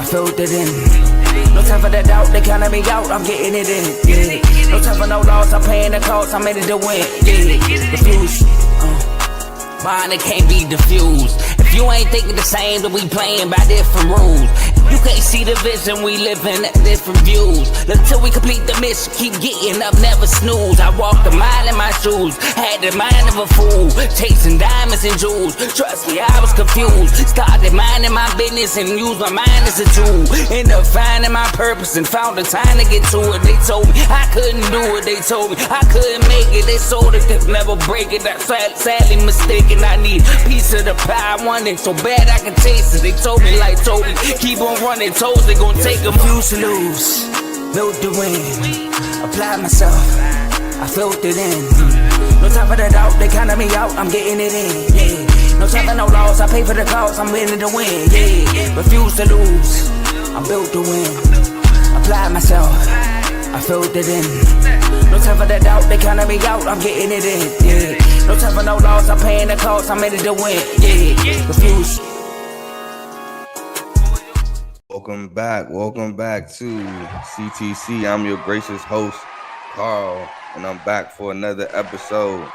filled it in. No time for the doubt, they counted me out, I'm getting it in. Yeah. No time for no loss, I'm paying the cost, I'm in it to win. Yeah. Refuse. Mine, it can't be diffused. If you ain't thinking the same, then we playing by different rules. You can't see the vision, we living at different views. Until we complete the mission, keep getting up, never snooze. I walked a mile in my shoes, had the mind of a fool, chasing diamonds and jewels. Trust me, I was confused. Started minding my business and used my mind as a tool. Ended up finding my purpose and found the time to get to it. They told me I couldn't do it, they told me I couldn't make it. They sold it, could never break it. That's sadly mistaken. I need a piece of the pie, I want it so bad I can taste it. They told me like Toby, keep on running toes, they gon' take them. Refuse to lose, built to win. Applied myself, I filled it in. No time for the doubt, they counted me out, I'm getting it in. Yeah. No time for no loss, I pay for the cost, I'm winning to win. Yeah. Refuse to lose, I'm built to win. Applied myself, I filled it in. No time for the doubt, they counted me out, I'm getting it in. Yeah. No time for no loss, I'm paying the cost, I'm in it to win. Yeah. Refuse. Welcome back to CTC. I'm your gracious host, Carl, and I'm back for another episode.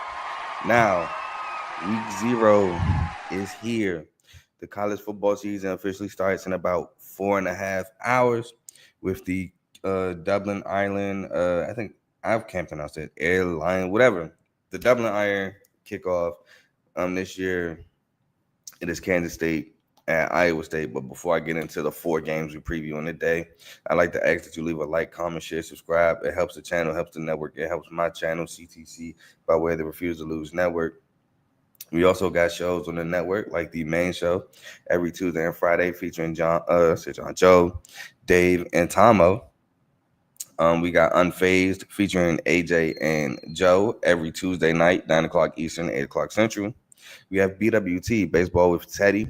Now, week 0 is here. The college football season officially starts in about 4.5 hours with the Dublin, Ireland, I can't pronounce it, airline, whatever. The Dublin Iron kickoff this year. It is Kansas State at Iowa State. But before I get into the 4 games we preview on the day, I'd like to ask that you leave a like, comment, share, subscribe. It helps the channel, helps the network. It helps my channel, CTC, by way of the Refuse to Lose Network. We also got shows on the network, like the main show every Tuesday and Friday, featuring Joe, Dave, and Tomo. We got Unfazed, featuring AJ and Joe, every Tuesday night, 9 o'clock Eastern, 8 o'clock Central. We have BWT, Baseball with Teddy.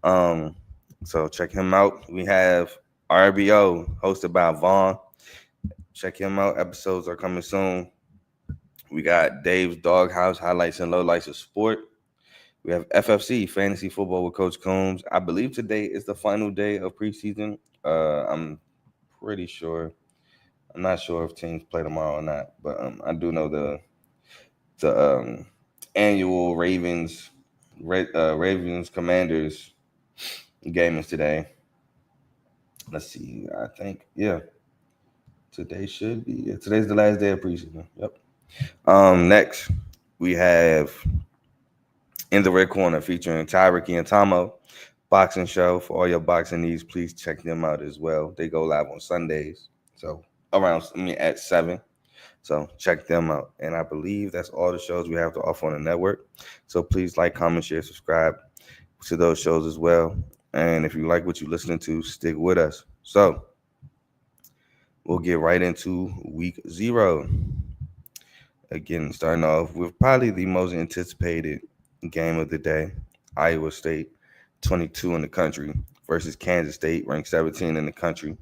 So check him out. We have RBO, hosted by Vaughn. Check him out. Episodes are coming soon. We got Dave's Doghouse, highlights and lowlights of sport. We have FFC, fantasy football with Coach Coombs. I believe today is the final day of preseason. I'm pretty sure. I'm not sure if teams play tomorrow or not, but I do know the annual Ravens Commanders game is today. Let's see. I think today's the last day of preseason. Yep. Next we have In the Red Corner, featuring Ty, Ricky, and Tomo, boxing show. For all your boxing needs, please check them out as well. They go live on Sundays, so at 7. So check them out. And I believe that's all the shows we have to offer on the network. So please like, comment, share, subscribe to those shows as well. And if you like what you're listening to, stick with us. So we'll get right into week 0. Again, starting off with probably the most anticipated game of the day. Iowa State, 22 in the country, versus Kansas State, ranked 17 in the country.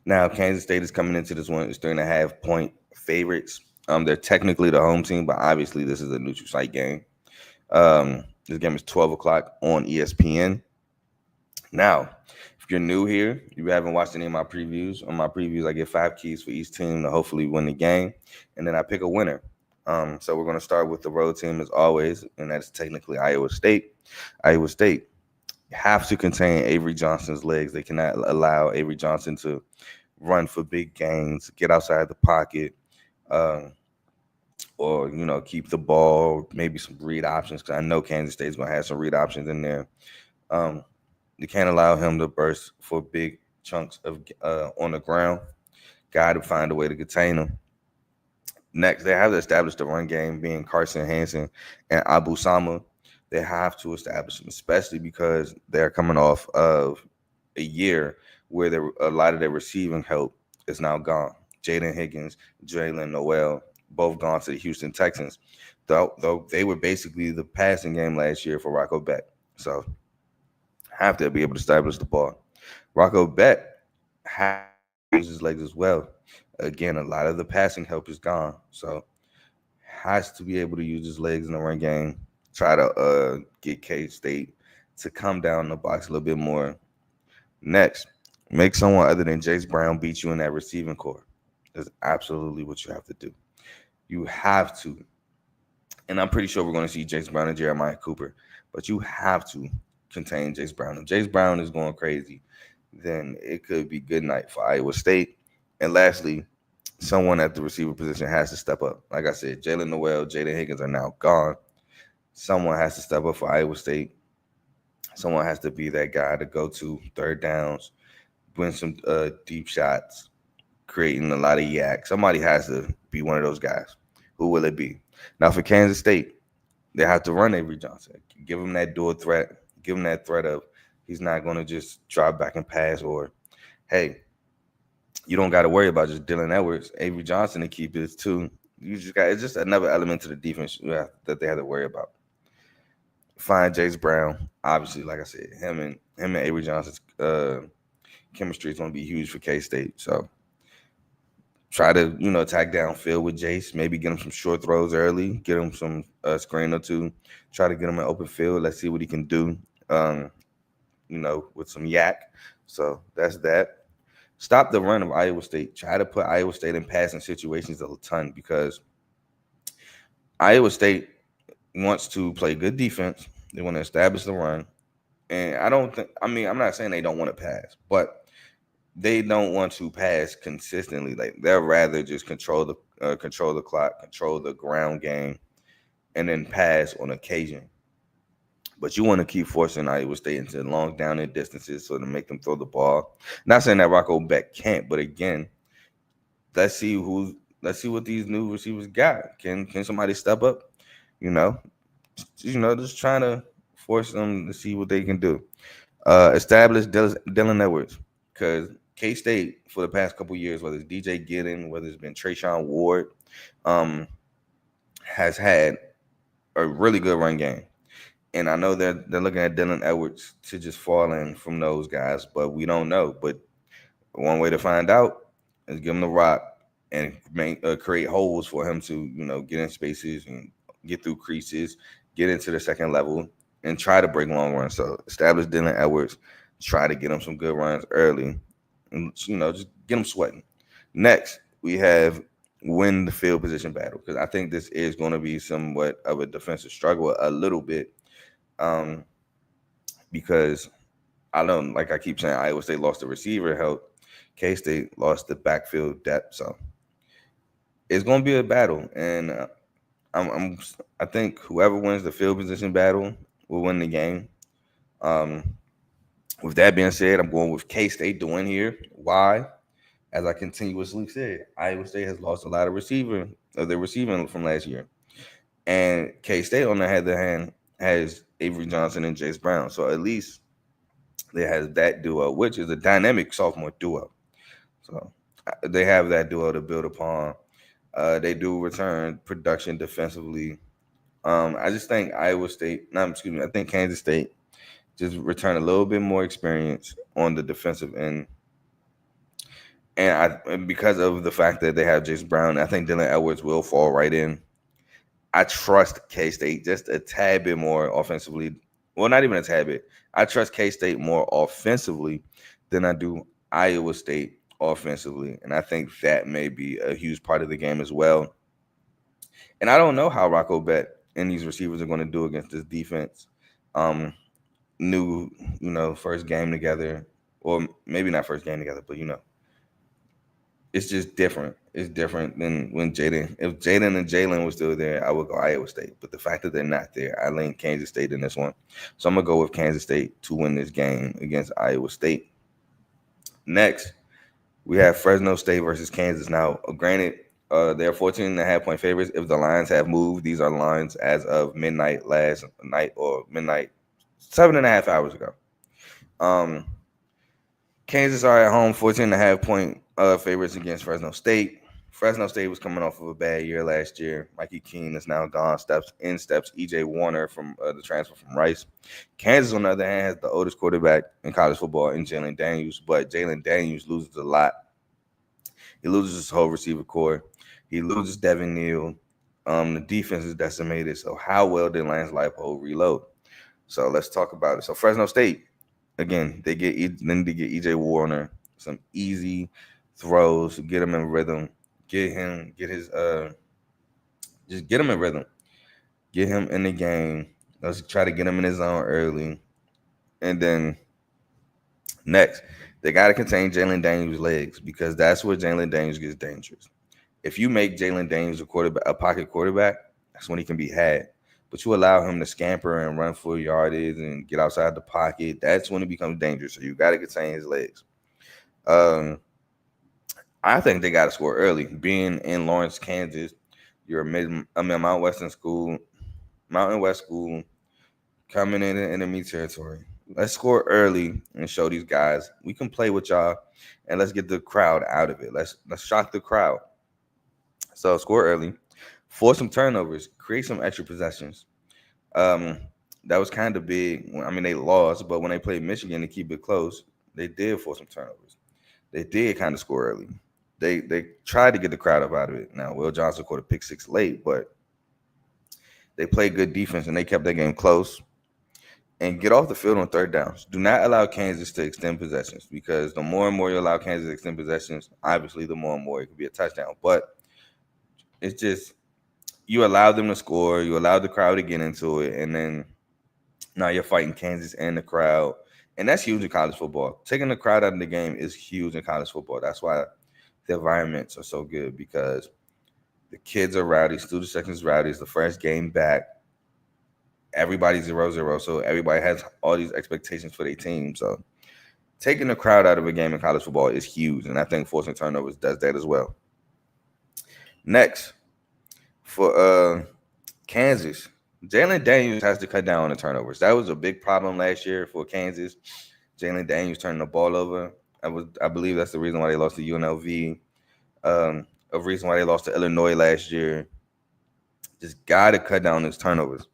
Now, Kansas State is coming into this one as 3.5-point favorites. They're technically the home team, but obviously this is a neutral site game. This game is 12 o'clock on ESPN. Now, if you're new here, you haven't watched any of my previews. On my previews, I get 5 keys for each team to hopefully win the game, and then I pick a winner. So we're going to start with the road team as always, and that's technically Iowa State. Iowa State have to contain Avery Johnson's legs. They cannot allow Avery Johnson to run for big gains, get outside the pocket, or keep the ball, maybe some read options, because I know Kansas State's going to have some read options in there. You can't allow him to burst for big chunks of on the ground. Got to find a way to contain him. Next, they have to establish the run game, being Carson Hansen and Abu Sama. They have to establish them, especially because they're coming off of a year where a lot of their receiving help is now gone. Jaden Higgins, Jalen Noel, both gone to the Houston Texans. Though they were basically the passing game last year for Rocco Beck. So have to be able to establish the ball. Rocco Beck has to use his legs as well. Again, a lot of the passing help is gone. So has to be able to use his legs in the run game. Try to get K-State to come down the box a little bit more. Next, make someone other than Jace Brown beat you in that receiving core. That's absolutely what you have to do. You have to. And I'm pretty sure we're going to see Jace Brown and Jeremiah Cooper, but you have to contain Jace Brown. If Jace Brown is going crazy, then it could be good night for Iowa State. And lastly, someone at the receiver position has to step up. Like I said, Jalen Noel, Jaden Higgins are now gone. Someone has to step up for Iowa State. Someone has to be that guy to go to third downs, win some deep shots, creating a lot of yak. Somebody has to be one of those guys. Who will it be? Now for Kansas State, they have to run Avery Johnson. Give him that dual threat. Give him that threat of he's not going to just drop back and pass, or, hey, you don't got to worry about just Dylan Edwards. Avery Johnson to keep his too. You just got, it's just another element to the defense that they have to worry about. Find Jace Brown. Obviously, like I said, him and Avery Johnson's chemistry is going to be huge for K-State. So try to, attack downfield with Jace. Maybe get him some short throws early. Get him some screen or two. Try to get him an open field. Let's see what he can do, with some yak. So that's that. Stop the run of Iowa State. Try to put Iowa State in passing situations a ton, because Iowa State wants to play good defense. They want to establish the run. And I'm not saying they don't want to pass, but they don't want to pass consistently. Like, they'll rather just control the clock, control the ground game, and then pass on occasion. But you want to keep forcing Iowa State into long down and distances so to make them throw the ball. Not saying that Rocco Beck can't, but again, let's see what these new receivers got. Can somebody step up? Just trying to force them to see what they can do. Establish Dylan Edwards, because K-State for the past couple years, whether it's DJ Giddin, whether it's been Trayshawn Ward, has had a really good run game. And I know they're looking at Dylan Edwards to just fall in from those guys, but we don't know. But one way to find out is give him the rock and create holes for him to, get in spaces and get through creases, get into the second level, and try to break long runs. So establish Dylan Edwards, try to get him some good runs early, and, just get him sweating. Next, we have win the field position battle, because I think this is going to be somewhat of a defensive struggle a little bit. Because I don't, like I keep saying, Iowa State lost the receiver help, K-State lost the backfield depth, so it's going to be a battle. And I think whoever wins the field position battle will win the game. With that being said, I'm going with K-State to win here. Why? As I continuously said, Iowa State has lost a lot of their receiving from last year, and K-State on the other hand has Avery Johnson and Jace Brown. So at least they have that duo, which is a dynamic sophomore duo. So they have that duo to build upon. They do return production defensively. I just think I think Kansas State just return a little bit more experience on the defensive end. And because of the fact that they have Jace Brown, I think Dylan Edwards will fall right in. I trust K-State just a tad bit more offensively. Well, not even a tad bit. I trust K-State more offensively than I do Iowa State offensively. And I think that may be a huge part of the game as well. And I don't know how Rocco Beck and these receivers are going to do against this defense. New, first game together. Or maybe not first game together, but, it's just different. It's different than when Jaden. If Jaden and Jalen were still there, I would go Iowa State. But the fact that they're not there, I lean Kansas State in this one. So I'm going to go with Kansas State to win this game against Iowa State. Next, we have Fresno State versus Kansas. Now, granted, they're 14.5-point favorites. If the lines have moved, these are lines as of midnight last night or midnight 7.5 hours ago. Kansas are at home, 14.5-point favorites against Fresno State. Fresno State was coming off of a bad year last year. Mikey Keene is now gone. Steps E.J. Warner from the transfer from Rice. Kansas, on the other hand, has the oldest quarterback in college football in Jalen Daniels, but Jalen Daniels loses a lot. He loses his whole receiver core. He loses Devin Neal. The defense is decimated. So how well did Lance Leipold reload? So let's talk about it. So Fresno State, again, they need to get EJ Warner some easy throws, get him in rhythm, just get him in rhythm, get him in the game. Let's try to get him in his zone early, and then next, they got to contain Jalen Daniels' legs because that's where Jalen Daniels gets dangerous. If you make Jalen Daniels a pocket quarterback, that's when he can be had. But you allow him to scamper and run for yardage and get outside the pocket, that's when it becomes dangerous. So you got to contain his legs. I think they got to score early. Being in Lawrence, Kansas, you're a Mountain West school, coming in enemy territory. Let's score early and show these guys we can play with y'all, and let's get the crowd out of it. Let's shock the crowd. So score early, force some turnovers, create some extra possessions. That was kind of big. I mean, they lost, but when they played Michigan to keep it close, they did force some turnovers. They did kind of score early. They tried to get the crowd up out of it. Now, Will Johnson caught a pick six late, but they played good defense and they kept that game close. And get off the field on third downs. Do not allow Kansas to extend possessions because the more and more you allow Kansas to extend possessions, obviously the more and more it could be a touchdown. But it's just you allow them to score, you allow the crowd to get into it, and then now you're fighting Kansas and the crowd. And that's huge in college football. Taking the crowd out of the game is huge in college football. That's why the environments are so good because the kids are rowdy, student section's rowdy. It's the first game back. Everybody's 0-0, so everybody has all these expectations for their team. So taking the crowd out of a game in college football is huge, and I think forcing turnovers does that as well. Next, for Kansas, Jalen Daniels has to cut down on the turnovers. That was a big problem last year for Kansas. Jalen Daniels turning the ball over. I believe that's the reason why they lost to UNLV. A reason why they lost to Illinois last year. Just got to cut down his turnovers.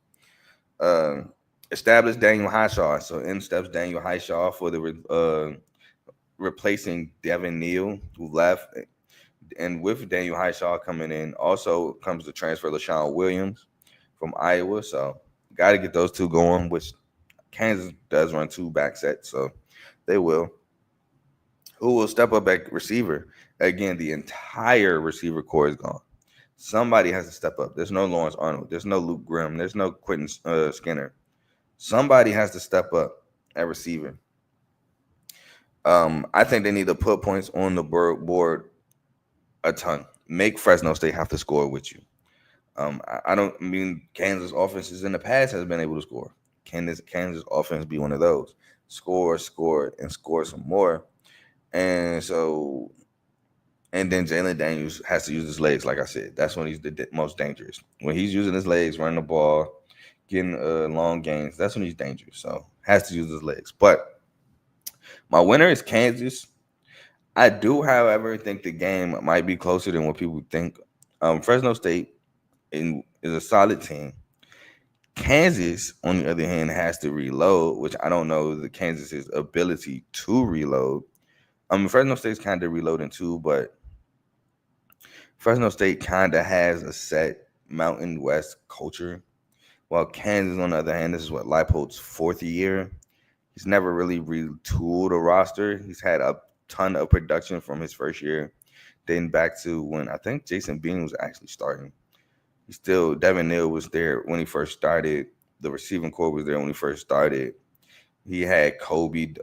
Established Daniel Highshaw. So in steps Daniel Highshaw for the replacing Devin Neal, who left. And with Daniel Highshaw coming in, also comes the transfer LaShawn Williams from Iowa. So got to get those two going, which Kansas does run two back sets, so they will. Who will step up at receiver? Again, the entire receiver core is gone. Somebody has to step up. There's no Lawrence Arnold. There's no Luke Grimm. There's no Quentin Skinner. Somebody has to step up at receiver. I think they need to put points on the board a ton. Make Fresno State have to score with you. I don't mean Kansas offenses in the past has been able to score. Kansas offense be one of those. Score, and score some more. And then Jalen Daniels has to use his legs, like I said. That's when he's the most dangerous. When he's using his legs, running the ball, getting long gains, that's when he's dangerous. So has to use his legs. But my winner is Kansas. I do, however, think the game might be closer than what people think. Fresno State is a solid team. Kansas, on the other hand, has to reload, which I don't know the Kansas's ability to reload. Fresno State's kind of reloading too, but Fresno State kind of has a set Mountain West culture, while Kansas, on the other hand, this is what Leipold's fourth year. He's never really retooled a roster. He's had a ton of production from his first year, dating back to when I think Jason Bean was actually starting. Devin Neal was there when he first started. The receiving core was there when he first started. He had Kobe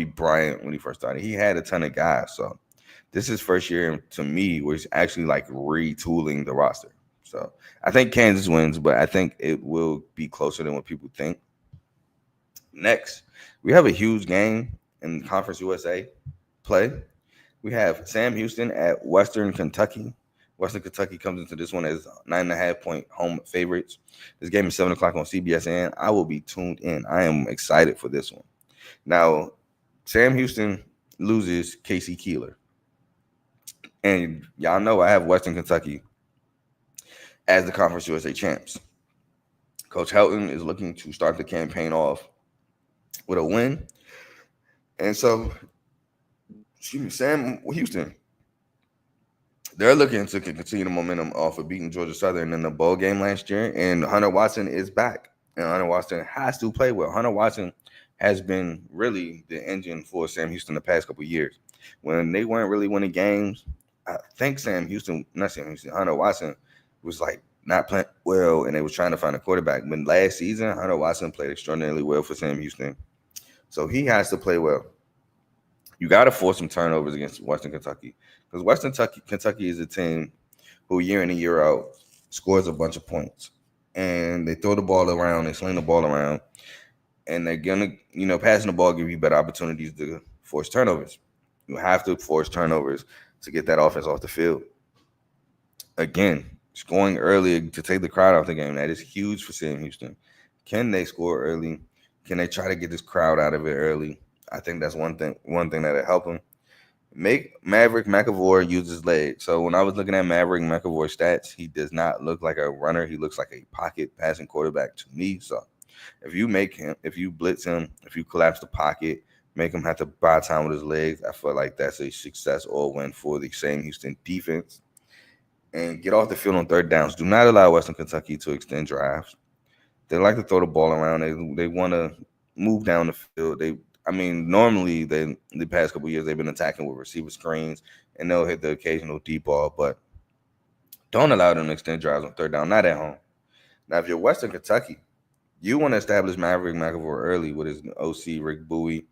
Bryant when he first started. He had a ton of guys. So this is his first year to me where he's actually like retooling the roster. So I think Kansas wins, but I think it will be closer than what people think. Next, we have a huge game in Conference USA play. We have Sam Houston at Western Kentucky. Western Kentucky comes into this one as 9.5-point home favorites. This game is 7 o'clock on CBSN. I will be tuned in. I am excited for this one. Now, Sam Houston loses Casey Keeler. And y'all know I have Western Kentucky as the Conference USA champs. Coach Helton is looking to start the campaign off with a win. And so, Sam Houston, they're looking to continue the momentum off of beating Georgia Southern in the bowl game last year. And Hunter Watson is back. And Hunter Watson has to play well. Hunter Watson has been really the engine for Sam Houston the past couple of years. When they weren't really winning games, I think not Sam Houston, Hunter Watson was like not playing well, and they was trying to find a quarterback. But last season, Hunter Watson played extraordinarily well for Sam Houston, so he has to play well. You got to force some turnovers against Western Kentucky because Kentucky is a team who year in and year out scores a bunch of points, and they throw the ball around, they sling the ball around, and they're gonna, passing the ball give you better opportunities to force turnovers. You have to force turnovers to get that offense off the field. Again, scoring early to take the crowd off the game, that is huge for Sam Houston. Can they score early? Can they try to get this crowd out of it early? I think that's one thing that'll help them. Make Maverick McAvoy use his legs. So when I was looking at Maverick McAvoy stats, he does not look like a runner. He looks like a pocket passing quarterback to me. So if you blitz him, if you collapse the pocket, make him have to buy time with his legs, I feel like that's a success or win for the Sam Houston defense. And get off the field on third downs. Do not allow Western Kentucky to extend drives. They like to throw the ball around. They want to move down the field. Normally the past couple of years they've been attacking with receiver screens and they'll hit the occasional deep ball, but don't allow them to extend drives on third down. Not at home. Now, if you're Western Kentucky, you want to establish Maverick McAvoy early with his OC Rick Bowie.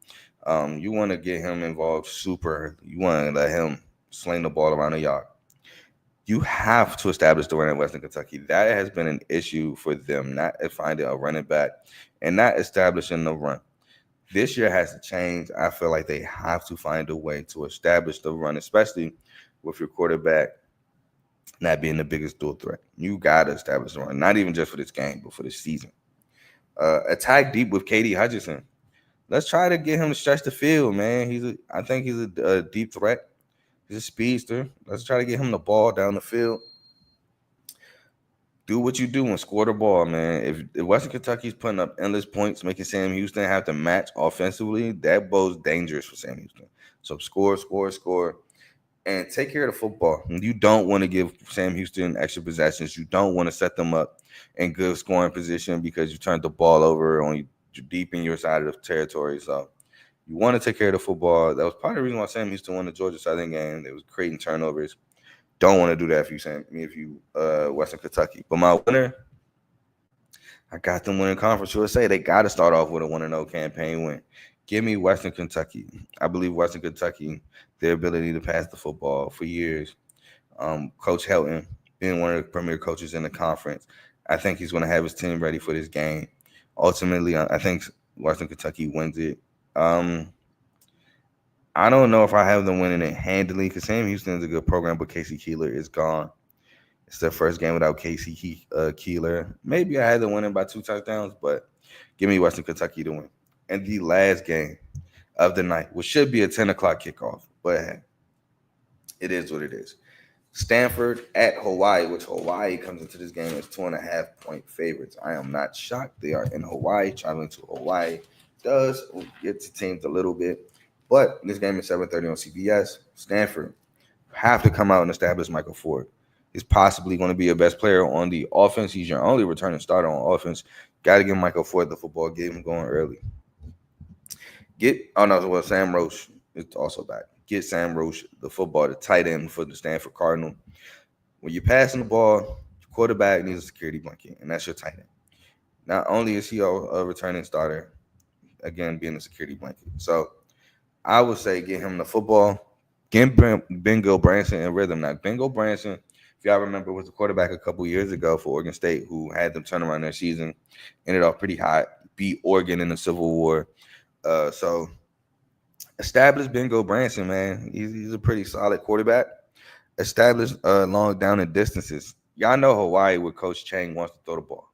You want to get him involved super early. You want to let him sling the ball around the yard. You have to establish the run at Western Kentucky. That has been an issue for them, not finding a running back and not establishing the run. This year has to change. I feel like they have to find a way to establish the run, especially with your quarterback not being the biggest dual threat. You got to establish the run, not even just for this game, but for this season. Attack deep with KD Hutchinson. Let's try to get him to stretch the field, man. I think he's a deep threat. He's a speedster. Let's try to get him the ball down the field. Do what you do and score the ball, man. If Western Kentucky's putting up endless points, making Sam Houston have to match offensively, that bodes dangerous for Sam Houston. So score, and take care of the football. You don't want to give Sam Houston extra possessions. You don't want to set them up in good scoring position because you turned the ball over on deep in your side of the territory. So you want to take care of the football. That was part of the reason why Sam Houston won the Georgia Southern game. They was creating turnovers. Don't want to do that if you Western Kentucky. But my winner, I got them winning Conference USA. They got to start off with a 1-0 campaign win. Give me Western Kentucky. I believe Western Kentucky, their ability to pass the football for years. Coach Helton, being one of the premier coaches in the conference, I think he's going to have his team ready for this game. Ultimately, I think Western Kentucky wins it. I don't know if I have them winning it handily because Sam Houston is a good program, but Casey Keeler is gone. It's their first game without Casey Keeler. Maybe I had them winning by 2 touchdowns, but give me Western Kentucky to win. And the last game of the night, which should be a 10 o'clock kickoff, but hey, it is what it is. Stanford at Hawaii, which Hawaii comes into this game as 2.5-point favorites. I am not shocked. They are in Hawaii. Traveling to Hawaii does get to teams a little bit. But this game is 7:30 on CBS. Stanford have to come out and establish Michael Ford. He's possibly going to be your best player on the offense. He's your only returning starter on offense. Got to get Michael Ford the football. Get him going early. Sam Roche is also back. Get Sam Roche the football, the tight end for the Stanford Cardinal. When you're passing the ball, your quarterback needs a security blanket, and that's your tight end. Not only is he a returning starter, again, being a security blanket. So I would say get him the football. Get Bengo Branson in rhythm. Now, Bengo Branson, if y'all remember, was the quarterback a couple years ago for Oregon State who had them turn around their season. Ended off pretty hot. Beat Oregon in the Civil War. So establish Bengo Branson, man. He's a pretty solid quarterback. Establish long down and distances. Y'all know Hawaii with Coach Chang wants to throw the ball.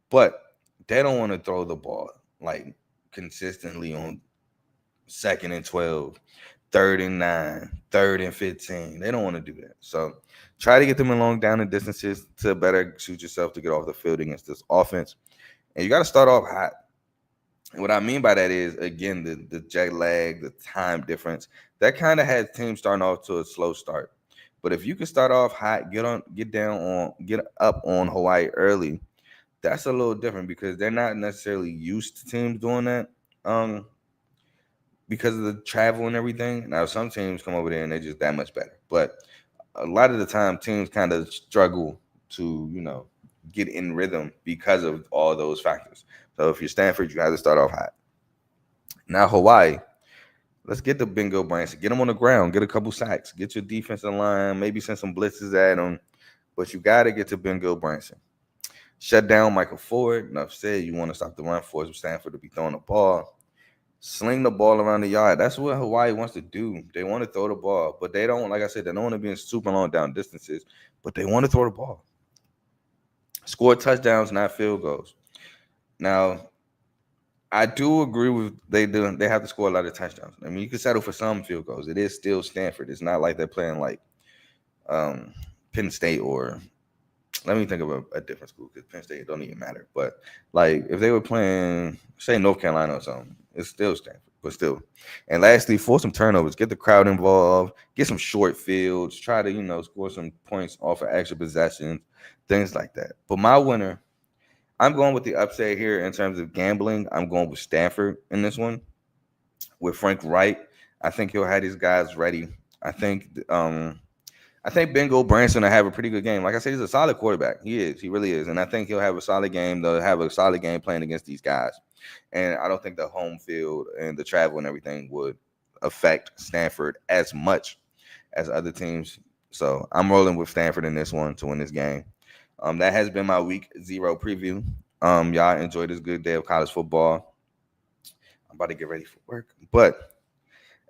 But they don't want to throw the ball like consistently on 2nd and 12, 3rd and 9, 3rd and 15. They don't want to do that. So try to get them in long down and distances to better suit yourself to get off the field against this offense. And you got to start off hot. And what I mean by that is, again, the jet lag, the time difference, that kind of has teams starting off to a slow start. But if you can start off hot, get up on Hawaii early, that's a little different because they're not necessarily used to teams doing that. because of the travel and everything. Now some teams come over there and they're just that much better, but a lot of the time teams kind of struggle to, get in rhythm because of all those factors. So if you're Stanford, you have to start off hot. Now Hawaii, let's get the Bingo Branson, get them on the ground, get a couple sacks, get your defensive line, maybe send some blitzes at them, but you got to get to Bingo Branson. Shut down Michael Ford. Enough said. You want to stop the run force with Stanford to be throwing the ball. Sling the ball around the yard. That's what Hawaii wants to do. They want to throw the ball, but they don't, like I said, they don't want to be in super long down distances, but they want to throw the ball. Score touchdowns, not field goals. Now, I do agree with they have to score a lot of touchdowns. I mean, you can settle for some field goals. It is still Stanford. It's not like they're playing like Penn State or let me think of a different school because Penn State don't even matter. But like if they were playing, say North Carolina or something, it's still Stanford, but still. And lastly, force some turnovers, get the crowd involved, get some short fields, try to, score some points off of extra possessions, things like that. But my winner, I'm going with the upset here in terms of gambling. I'm going with Stanford in this one. With Frank Wright, I think he'll have these guys ready. I think Bingo Branson will have a pretty good game. Like I said, he's a solid quarterback. He is. He really is. And I think he'll have a solid game. They'll have a solid game playing against these guys. And I don't think the home field and the travel and everything would affect Stanford as much as other teams. So I'm rolling with Stanford in this one to win this game. That has been my week 0 preview. Y'all enjoy this good day of college football. I'm about to get ready for work. But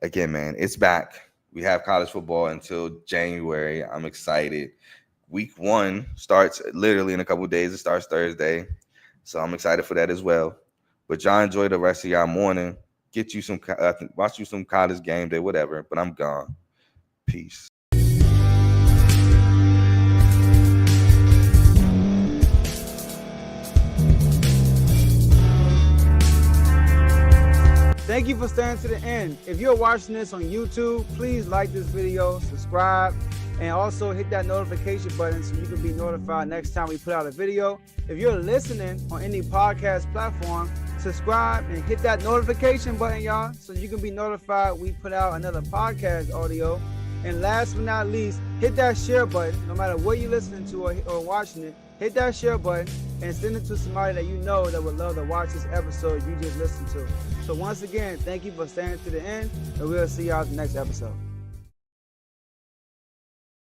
again, man, it's back. We have college football until January. I'm excited. Week 1 starts literally in a couple of days. It starts Thursday. So I'm excited for that as well. But y'all enjoy the rest of y'all morning. Get you some, watch you some college game day, whatever. But I'm gone. Peace. Thank you for staying to the end. If you're watching this on YouTube, please like this video, subscribe, and also hit that notification button so you can be notified next time we put out a video. If you're listening on any podcast platform, subscribe and hit that notification button, y'all, so you can be notified we put out another podcast audio. And last but not least, hit that share button. No matter what you're listening to or watching it, hit that share button and send it to somebody that you know that would love to watch this episode you just listened to. So once again, thank you for staying to the end, and we'll see y'all in the next episode.